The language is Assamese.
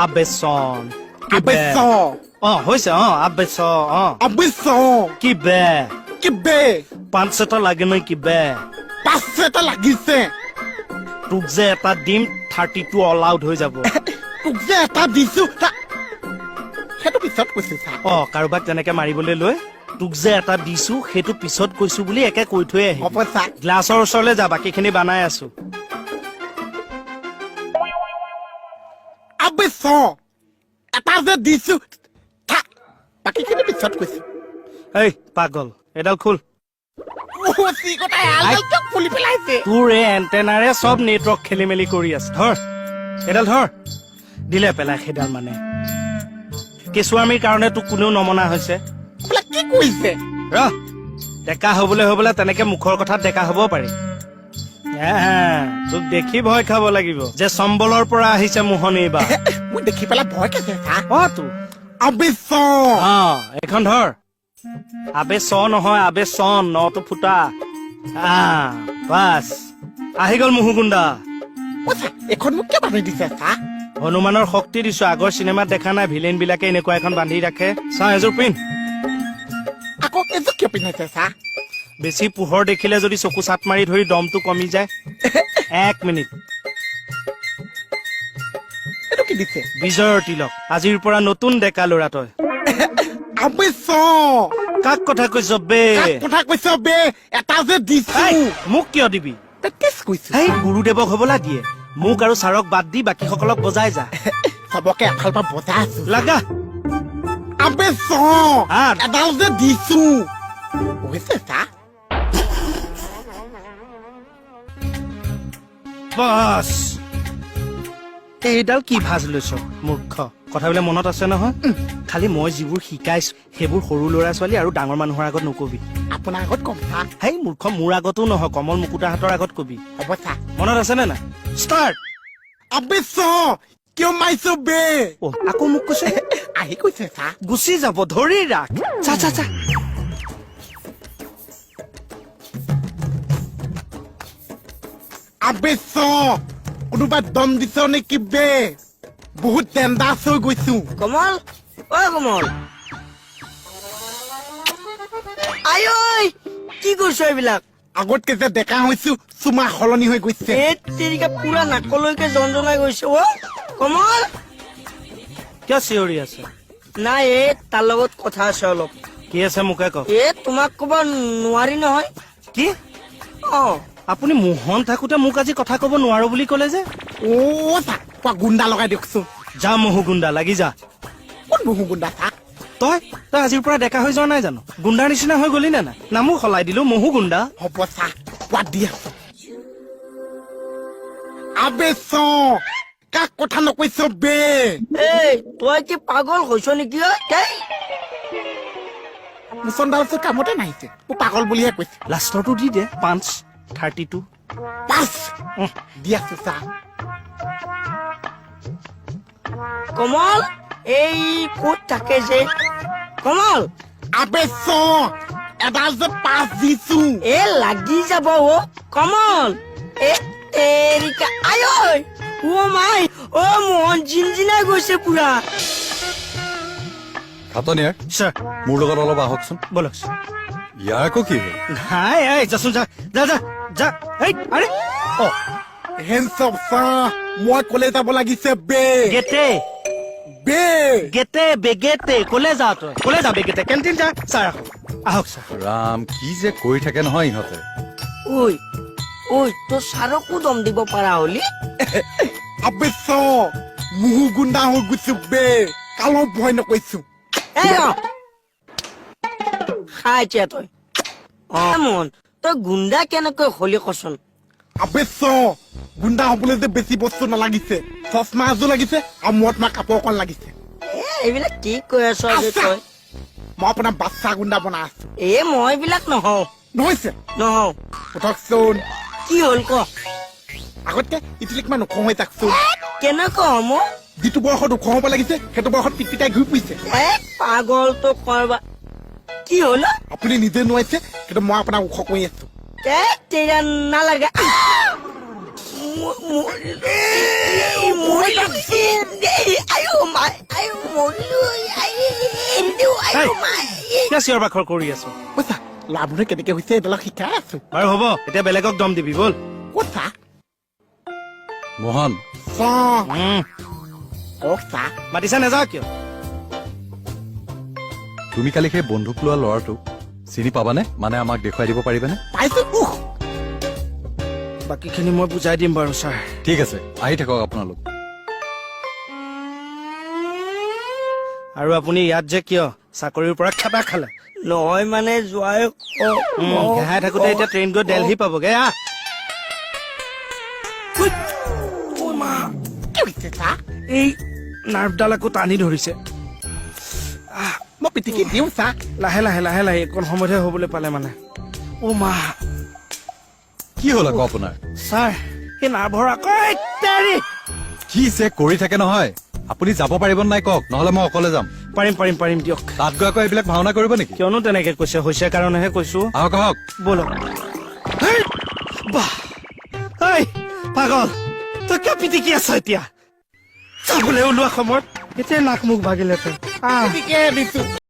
আবেচন আবেচন হৈছে আবেচন আবেচন কি বে কিবে 500 লাগে নাই কি বে 500 লাগিছে তোক যে এটা দিম 32 অল আউট হৈ যাব তোক যে এটা দিছো সেইটো পিছত কৈছো চা কাৰোবাক তেনেকে মাৰিবলৈ লৈ তোক যে এটা দিছো সেইটো পিছত কৈছো বুলি একে কৈ থৈ আহি হ'ব চা গ্লাছৰ ওচৰলৈ যা বাকীখিনি বানাই আছো আবেচন এটা যে দিছো বাকীখিনি পিছত কৈছো এই পাগল এডাল খোল তোৰ এই এণ্টেনাৰে চব নেটৱৰ্ক খেলি মেলি কৰি আছে ধৰ এডাল ধৰ দিলে পেলাই সেইডাল মানে কেঁচুৱামীৰ কাৰণে তোক কোনেও নমনা হৈছে কি কৈছে ৰহ ডেকা হবলৈ তেনেকে মুখৰ কথাত ডেকা হব পাৰি তোক দেখি ভয় খাব লাগিব যে চম্বলৰ পৰা আহিছে মোহনী বা মই দেখি পেলাই ভয় খাইছে তো আবেচন এইখন ধৰ আবে চ নহয় আবে চন নটো ফুটা বাছ আহি গল মুহুগুণ্ডা এখন মোক কিয় বান্ধি দিছে চা হনুমানৰ শক্তি দিছো আগৰ চিনেমাত দেখা নাই ভিলেন বিলাকে এনেকুৱা এখন বান্ধি ৰাখে চা এযোৰ পিন্ধ আকৌ এযোৰ কিয় পিন্ধাইছে চা বেছি পোহৰ দেখিলে যদি চকু চাট মাৰি ধৰি দমটো কমি যায় 1 মিনিট এইটো কি দিছে বিজয়ৰ তিলক আজিৰ পৰা নতুন ডেকা ল'ৰা তই আবেচন কাক কথা কৈছ বে কথা কৈছ বে এটা যে দিছো মোক কিয় দিবি প্ৰেক্টিচ কৈছো সেই গুৰুদেৱক হবলা দিয়ে মোক আৰু ছাৰক বাদ দি বাকী সকলক বজাই যা চবকে এফাল পৰা বজাই আছো লাগা আবেচন এডাল যে দিছো হৈছে চা বাস এইডাল কি ভাজ লৈছ মূৰ্খ কথাবিলাক মনত আছে নহয় খালি মই যিবোৰ শিকাইছো সেইবোৰ সৰু ল'ৰা ছোৱালী আৰু ডাঙৰ মানুহৰ আগত নকবি আপোনাৰ আগত কম চা সেই মূৰ্খ মোৰ আগতো নহয় কমল মুকুতাহঁতৰ আগত কবি হ'ব চা মনত আছে নে নাই ষ্টাৰ্ট আবেচন কিয় মাৰিছো বে আকৌ মোক কৈছে আহি কৈছে চা গুচি যাব ধৰি ৰাখ চা চা চা আবেচন কোনোবা দম দিছ নেকি বে বহুত ডেঞ্জাৰাছ হৈ গৈছো কমল কমল আই কি কৰিছ এইবিলাক আগতকে যে ডেকা হৈছো চুমা সলনি হৈ গৈছে তেৰিকা পুৰা নাকলৈকে জনজনাই গৈছে কমল কিয় চিঞৰি আছে নাই তাৰ লগত কথা আছে অলপ কি আছে মোকে কওক তোমাক কব নোৱাৰি নহয় কি আপুনি মোহন থাকোতে মোক আজি কথা কব নোৱাৰো বুলি কলে যে চা গুণ্ডা লগাই দিয়কচোন যা মহু গুণ্ডা লাগি যা কোন মহু গুণ্ডা চা তই আজিৰ পৰা ডেকা হৈ যোৱা নাই জানো গুণ্ডাৰ নিচিনা হৈ গলি নে নাই নামো সলাই দিলো মহু গুণ্ডা হ'ব চা কোৱা দি আছো আবেচন কাক কথা নকৈছ বে তই কি পাগল হৈছ নেকি মুচনডাল কামতে নাহিছে মোক পাগল বুলিহে কৈছে লাষ্টৰটো দি দে 532 দি আছো চা কমল এই ক'ত থাকে যে কমল আবেচন এডাল যে 5 দিছো লাগি যাব কমল তেৰিকা আই মাই মোহন জিনজিনাই গৈছে পুৰা খাতনিয়াৰ ছাৰ মোৰ লগত অলপ আহকচোন বলক ইয়াৰ আকৌ কি হ'ল নাই যাচোন যা যা যা যা আৰে হেণ্ডছআপ চা মই কলে যাব লাগিছে বে গেটে বে গেটে বেগেটে কলে যা তই কলে যা বেগেটে কেণ্টিন যা ছাৰ আহক ছাৰ ৰাম কি যে কৈ থাকে নহয় ইহঁতে তোৰ ছাৰকো দম দিব পাৰা হলি আবেচন মুহু গুণ্ডা হৈ গৈছো বে কালো ভয় নকৈছো খাইছে তই মন তই গুণ্ডা কেনেকৈ হলি কচোন আবেচন গুণ্ডা হবলৈ যে বেছি বস্তু নালাগিছে চশমা এযোৰ লাগিছে আৰু মূৰত মাৰ কাপোৰ অকণ লাগিছে এইবিলাক কি কৈ আছ তই মই আপোনাৰ বাচ্চা গুণ্ডা বনাই আছো মই এইবিলাক নহওঁ নহৈছে নহওঁ উঠকচোন কি হ'ল ক আগতকে ইটিলিকমান ওখ হৈ যাকচোন কেনেকৈ হম যিটো বয়সত ওখ হ'ব লাগিছে সেইটো বয়সত পিটপিটাই ঘূৰি ফুৰিছে পাগল তো কৰবা কি হ'ল আপুনি নিজে নোৱাৰিছে কিন্তু মই আপোনাক ওখ কৰি আছো তেৰা নালাগে আয়ো এই, কিয় চিঞৰ বাখৰ কৰি আছো কৈছা ল'ৰাবোৰে কেনেকে হৈছে এইবিলাক শিকাই আছো বাৰু হ'ব এতিয়া বেলেগক দম দিবি ব'ল কৈছা মোহন কৈছা মাতিছা নাযাওঁ কিয় তুমি কালি সেই বন্দুক লোৱা ল'ৰাটোক চিনি পাবানে মানে আমাক দেখুৱাই দিব পাৰিবানে পাইছো বাকীখিনি মই বুজাই দিম বাৰু ছাৰ ঠিক আছে আহি থাকক আপোনালোক আৰু আপুনি ইয়াত যে কিয় চাকৰিৰ পৰা খেদা খালে নহয় মানে যোৱাই ঘেহাই থাকোতে এতিয়া ট্ৰেইন গৈ দেলহি পাবগে আহ কি হৈছে চা এই নাৰ্ভডাল আকৌ টানি ধৰিছে মই পিটিকি দিওঁ চা লাহে লাহে লাহে লাহে এইকণ সময়তহে হ'বলৈ পালে মানে অ' মা কি হ'ল আকৌ আপোনাৰ ছাৰ এই নাৰ্ভৰ আকৌ ইত্যাদি কি যে কৰি থাকে নহয় আপুনি যাব পাৰিব নাই কওক নহলে মই অকলে যাম পাৰিম পাৰিম পাৰিম দিয়ক তাত গৈ আকৌ এইবিলাক ভাওনা কৰিব নেকি কিয়নো তেনেকে কৈছে হৈছে কাৰণেহে কৈছো আহক আহক ব'লক হেই, বাহ ঐ পাগল তই কিয় পিটিকি আছ এতিয়া চাবলৈ ওলোৱা সময়ত এতিয়া নাক মুখ ভাগিলেহেঁতেন পিটিকে দিছো